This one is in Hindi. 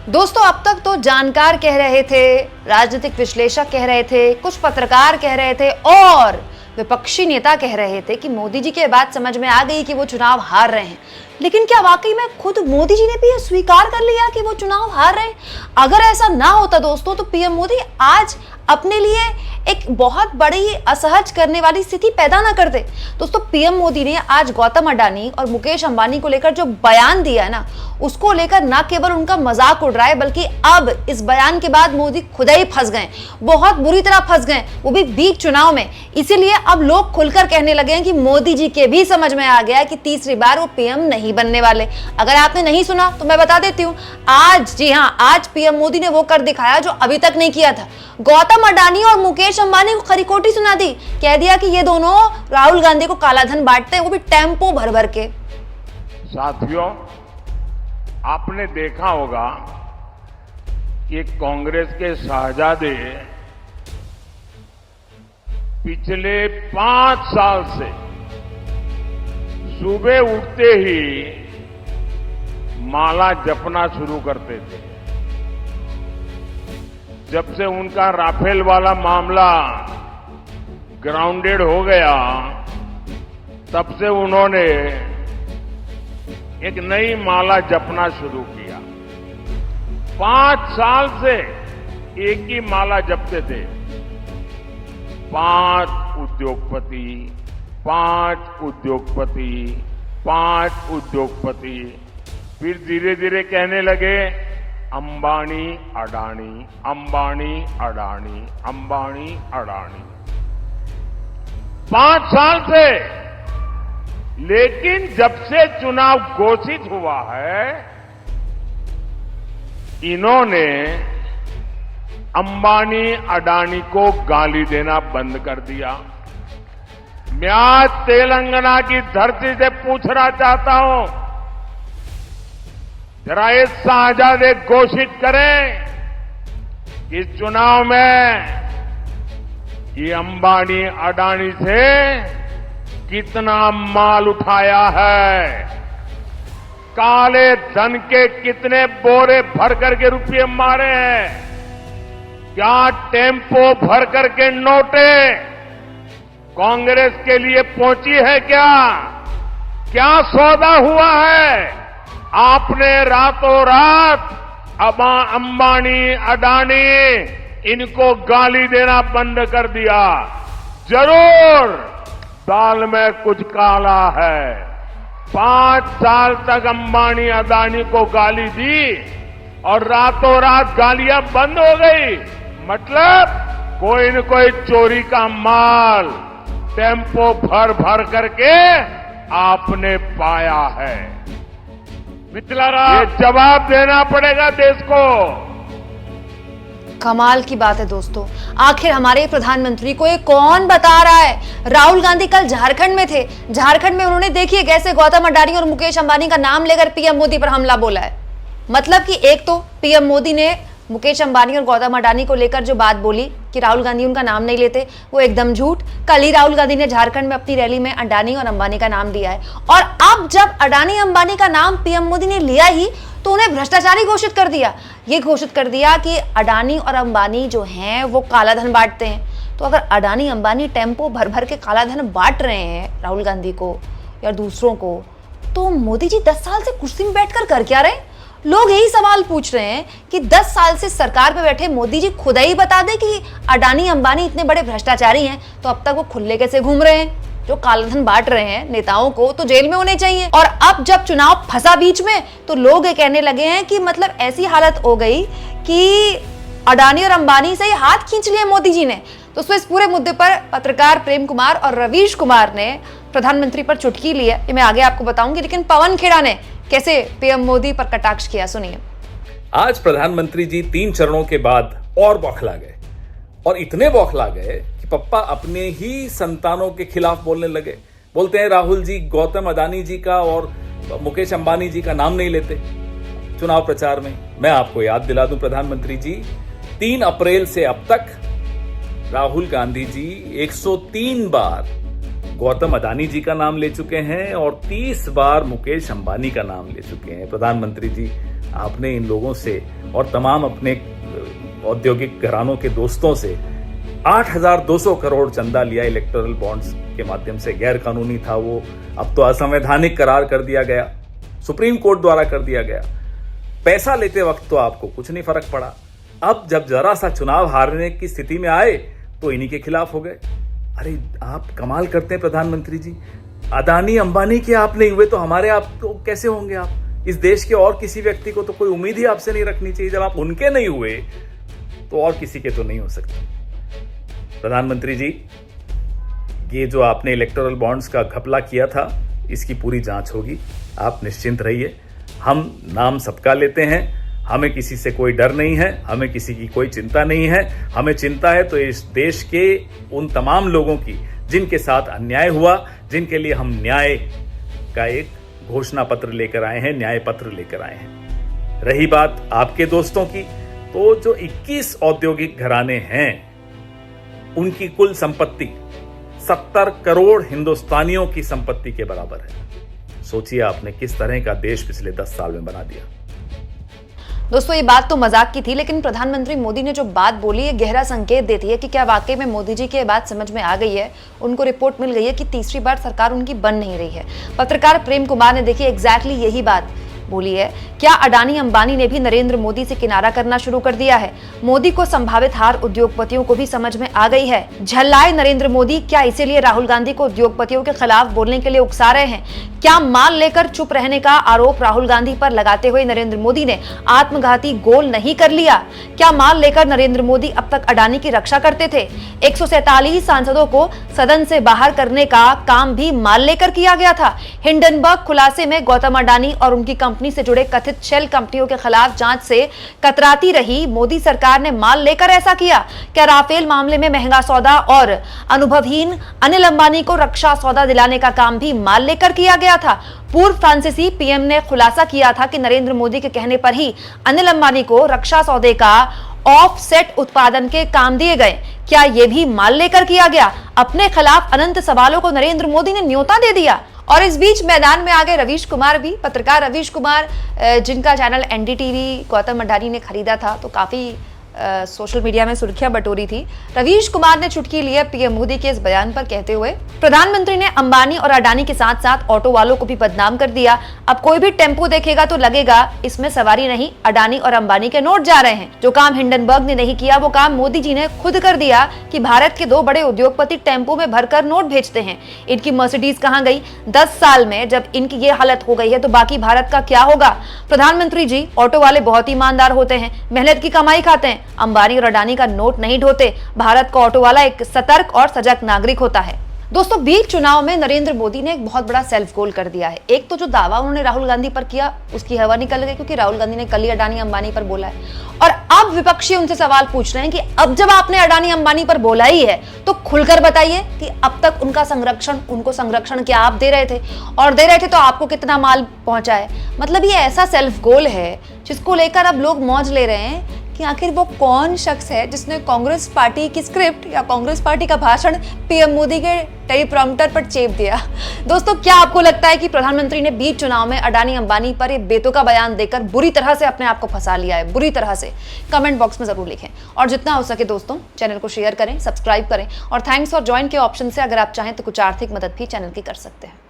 दोस्तों, अब तक तो जानकार कह रहे थे, राजनीतिक विश्लेषक कह रहे थे, कुछ पत्रकार कह रहे थे और विपक्षी नेता कह रहे थे कि मोदी जी के बाद समझ में आ गई कि वो चुनाव हार रहे हैं। लेकिन क्या वाकई में खुद मोदी जी ने भी ये स्वीकार कर लिया कि वो चुनाव हार रहे हैं? अगर ऐसा ना होता दोस्तों, तो पीएम मोदी आज अपने लिए एक बहुत बड़ी असहज करने वाली स्थिति पैदा ना करते। दोस्तों, पीएम मोदी ने आज गौतम अडानी और मुकेश अंबानी को लेकर जो बयान दिया है ना, उसको लेकर ना केवल उनका मजाक उड़ रहा है, बल्कि अब इस बयान के बाद मोदी खुद ही फंस गए, बहुत बुरी तरह फंस गए, वो भी बीच चुनाव में। इसीलिए अब लोग खुलकर कहने लगे हैं कि मोदी जी के भी समझ में आ गया कि तीसरी बार वो पीएम नहीं बनने वाले। अगर आपने नहीं सुना तो मैं बता देती हूं, आज, जी हां, आज पीएम मोदी ने वो कर दिखाया जो अभी तक नहीं किया था। गौतम अडानी और मुकेश अंबानी को खरी खोटी सुना दी, कह दिया कि ये दोनों राहुल गांधी को काला धन बांटते हैं, वो भी टेम्पो भर भर के। साथियों, आपने देखा होगा कि कांग्रेस के शहजादे पिछले 5 साल से सुबह उठते ही माला जपना शुरू करते थे। जब से उनका राफेल वाला मामला ग्राउंडेड हो गया, तब से उन्होंने एक नई माला जपना शुरू किया। 5 साल से एक ही माला जपते थे, 5 उद्योगपति, 5 उद्योगपति, 5 उद्योगपति। फिर धीरे धीरे कहने लगे अंबानी अडानी, अंबानी अडानी, अंबानी अडानी। 5 साल से। लेकिन जब से चुनाव घोषित हुआ है, इन्होंने अंबानी अडानी को गाली देना बंद कर दिया। मैं आज तेलंगाना की धरती से पूछना चाहता हूं, जरा ये शहजादे घोषित करें कि इस चुनाव में ये अंबानी अडानी से कितना माल उठाया है, काले धन के कितने बोरे भर करके रुपये मारे हैं, क्या टेम्पो भर करके नोटे कांग्रेस के लिए पहुंची है, क्या सौदा हुआ है? आपने रातों रात अंबानी अडानी इनको गाली देना बंद कर दिया। जरूर दाल में कुछ काला है। 5 साल तक अंबानी अडानी को गाली दी और रातों रात गालियां बंद हो गई। मतलब कोई न कोई चोरी का माल टेम्पो भर भर करके आपने पाया है। ये जवाब देना पड़ेगा देश को। कमाल की बात है दोस्तों, आखिर हमारे प्रधानमंत्री को ये कौन बता रहा है? राहुल गांधी कल झारखंड में थे, झारखंड में उन्होंने देखिए कैसे गौतम अडानी और मुकेश अंबानी का नाम लेकर पीएम मोदी पर हमला बोला है। मतलब कि एक तो पीएम मोदी ने मुकेश अंबानी और गौतम अडानी को लेकर जो बात बोली कि राहुल गांधी उनका नाम नहीं लेते, वो एकदम झूठ। कल ही राहुल गांधी ने झारखंड में अपनी रैली में अडानी और अंबानी का नाम लिया है, और अब जब अडानी अंबानी का नाम पीएम मोदी ने लिया ही तो उन्हें भ्रष्टाचारी घोषित कर दिया। ये घोषित कर दिया कि अडानी और अंबानी जो हैं वो काला धन बांटते हैं। तो अगर अडानी अंबानी टेम्पो भर भर के काला धन बांट रहे हैं राहुल गांधी को या दूसरों को, तो मोदी जी 10 साल से कुर्सी में बैठकर कर क्या रहे? लोग यही सवाल पूछ रहे हैं कि 10 साल से सरकार पे बैठे मोदी जी खुद ही बता दे कि अडानी अंबानी इतने बड़े भ्रष्टाचारी हैं, तो अब तक वो खुले कैसे घूम रहे हैं? जो कालाधन बांट रहे हैं नेताओं को, तो जेल में होने चाहिए। और अब जब चुनाव फंसा बीच में, तो लोग ये कहने लगे हैं कि मतलब ऐसी हालत हो गई कि अडानी और अंबानी से हाथ खींच लिए मोदी जी ने। दोस्तों, इस पूरे मुद्दे पर पत्रकार प्रेम कुमार और रवीश कुमार ने प्रधानमंत्री पर चुटकी ली है, ये मैं आगे आपको बताऊंगी। लेकिन पवन खेड़ा ने कैसे पीएम मोदी पर कटाक्ष किया, सुनिए। आज प्रधानमंत्री जी 3 चरणों के बाद और बौखला गए, और इतने बौखला गए कि पप्पा अपने ही संतानों के खिलाफ बोलने लगे। बोलते हैं राहुल जी गौतम अडानी जी का और मुकेश अंबानी जी का नाम नहीं लेते चुनाव प्रचार में। मैं आपको याद दिला दूं प्रधानमंत्री जी, 3 अप्रैल से अब तक राहुल गांधी जी 103 बार गौतम अडानी जी का नाम ले चुके हैं और 30 बार मुकेश अंबानी का नाम ले चुके हैं। प्रधानमंत्री जी, आपने इन लोगों से और तमाम अपने औद्योगिक घरानों के दोस्तों से 8,200 करोड़ चंदा लिया इलेक्टोरल बॉन्ड्स के माध्यम से। गैर कानूनी था वो, अब तो असंवैधानिक करार कर दिया गया, सुप्रीम कोर्ट द्वारा कर दिया गया। पैसा लेते वक्त तो आपको कुछ नहीं फर्क पड़ा, अब जब जरा सा चुनाव हारने की स्थिति में आए तो इन्हीं के खिलाफ हो गए। अरे आप कमाल करते हैं प्रधानमंत्री जी, अदानी अंबानी के आप नहीं हुए तो हमारे आप तो कैसे होंगे आप? इस देश के और किसी व्यक्ति को तो कोई उम्मीद ही आपसे नहीं रखनी चाहिए। जब आप उनके नहीं हुए तो और किसी के तो नहीं हो सकते। प्रधानमंत्री जी, ये जो आपने इलेक्टोरल बॉन्ड्स का घपला किया था, इसकी पूरी जांच होगी, आप निश्चिंत रहिए। हम नाम सबका लेते हैं, हमें किसी से कोई डर नहीं है, हमें किसी की कोई चिंता नहीं है। हमें चिंता है तो इस देश के उन तमाम लोगों की जिनके साथ अन्याय हुआ, जिनके लिए हम न्याय का एक घोषणा पत्र लेकर आए हैं, न्याय पत्र लेकर आए हैं। रही बात आपके दोस्तों की, तो जो 21 औद्योगिक घराने हैं उनकी कुल संपत्ति 70 करोड़ हिंदुस्तानियों की संपत्ति के बराबर है। सोचिए आपने किस तरह का देश पिछले 10 साल में बना दिया। दोस्तों, ये बात तो मजाक की थी, लेकिन प्रधानमंत्री मोदी ने जो बात बोली है गहरा संकेत देती है कि क्या वाकई में मोदी जी की बात समझ में आ गई है। उनको रिपोर्ट मिल गई है कि तीसरी बार सरकार उनकी बन नहीं रही है। पत्रकार प्रेम कुमार ने देखिए एग्जैक्टली यही बात बोली है। क्या अडानी अंबानी ने भी नरेंद्र मोदी से किनारा करना शुरू कर दिया है? मोदी को संभावित हार उद्योगपतियों को भी समझ में आ गई है। झल्लाए नरेंद्र मोदी, क्या इसीलिए राहुल गांधी को उद्योगपतियों के खिलाफ बोलने के लिए उकसा रहे हैं? क्या माल लेकर चुप रहने का आरोप राहुल गांधी पर लगाते हुए नरेंद्र मोदी ने आत्मघाती गोल नहीं कर लिया? क्या माल लेकर नरेंद्र मोदी अब तक अडानी की रक्षा करते थे? 147 सांसदों को सदन से बाहर करने का काम भी माल लेकर किया गया था। हिंडनबर्ग खुलासे में गौतम अडानी और उनकी कंपनी से जुड़े कथित शेल कंपनियों के खिलाफ जांच से कतराती रही मोदी सरकार ने माल लेकर ऐसा किया? क्या राफेल मामले में महंगा सौदा और अनुभवहीन अनिल अंबानी को रक्षा सौदा दिलाने का काम भी माल लेकर किया गया था? पूर्व फ्रांसीसी पीएम ने खुलासा किया था कि नरेंद्र मोदी के कहने पर ही अनिल अंबानी को रक्षा सौदे का ऑफसेट उत्पादन के काम दिए गए। क्या यह भी माल लेकर किया गया? अपने खिलाफ अनंत सवालों को नरेंद्र मोदी ने न्योता दे दिया। और इस बीच मैदान में आ गए रवीश कुमार भी। पत्रकार रवीश कुमार, जिनका चैनल एनडीटीवी गौतम अडानी ने खरीदा था, तो काफी सोशल मीडिया में सुर्खियां बटोरी थी। रवीश कुमार ने चुटकी ली है पीएम मोदी के इस बयान पर, कहते हुए प्रधानमंत्री ने अंबानी और अडानी के साथ साथ ऑटो वालों को भी बदनाम कर दिया। अब कोई भी टेम्पो देखेगा तो लगेगा इसमें सवारी नहीं, अडानी और अंबानी के नोट जा रहे हैं। जो काम हिंडनबर्ग ने नहीं किया वो काम मोदी जी ने खुद कर दिया कि भारत के 2 बड़े उद्योगपति टेम्पो में भरकर नोट भेजते हैं। इनकी मर्सिडीज कहां गई? 10 साल में जब इनकी ये हालत हो गई है तो बाकी भारत का क्या होगा? प्रधानमंत्री जी, ऑटो वाले बहुत ईमानदार होते हैं, मेहनत की कमाई खाते हैं। अंबानी और अडानी का नोट नहीं ढोते। भारत का ऑटो वाला एक सतर्क और सजग नागरिक होता है। दोस्तों, बीच चुनाव में नरेंद्र मोदी ने एक बहुत बड़ा सेल्फ गोल कर दिया है। एक तो जो दावा उन्होंने राहुल गांधी पर किया उसकी हवा निकल गई, क्योंकि राहुल गांधी ने कल ही अडानी अंबानी पर बोला है। और अब विपक्षी उनसे सवाल पूछ रहे हैं कि अब जब आपने अडानी अंबानी पर बोला ही है तो खुलकर बताइए कि अब तक उनको संरक्षण क्या आप दे रहे थे, और दे रहे थे तो आपको कितना माल पहुंचा है। मतलब ये ऐसा सेल्फ गोल है जिसको लेकर अब लोग मौज ले रहे हैं कि आखिर वो कौन शख्स है जिसने कांग्रेस पार्टी की स्क्रिप्ट या कांग्रेस पार्टी का भाषण पीएम मोदी के टेलीप्रॉम्प्टर पर चेप दिया। दोस्तों, क्या आपको लगता है कि प्रधानमंत्री ने बीच चुनाव में अडानी अंबानी पर ये बेतुका बयान देकर बुरी तरह से अपने आप को फंसा लिया है? बुरी तरह से कमेंट बॉक्स में जरूर लिखें, और जितना हो सके दोस्तों चैनल को शेयर करें, सब्सक्राइब करें, और थैंक्स फॉर ज्वाइन के ऑप्शन से अगर आप चाहें तो कुछ आर्थिक मदद भी चैनल की कर सकते हैं।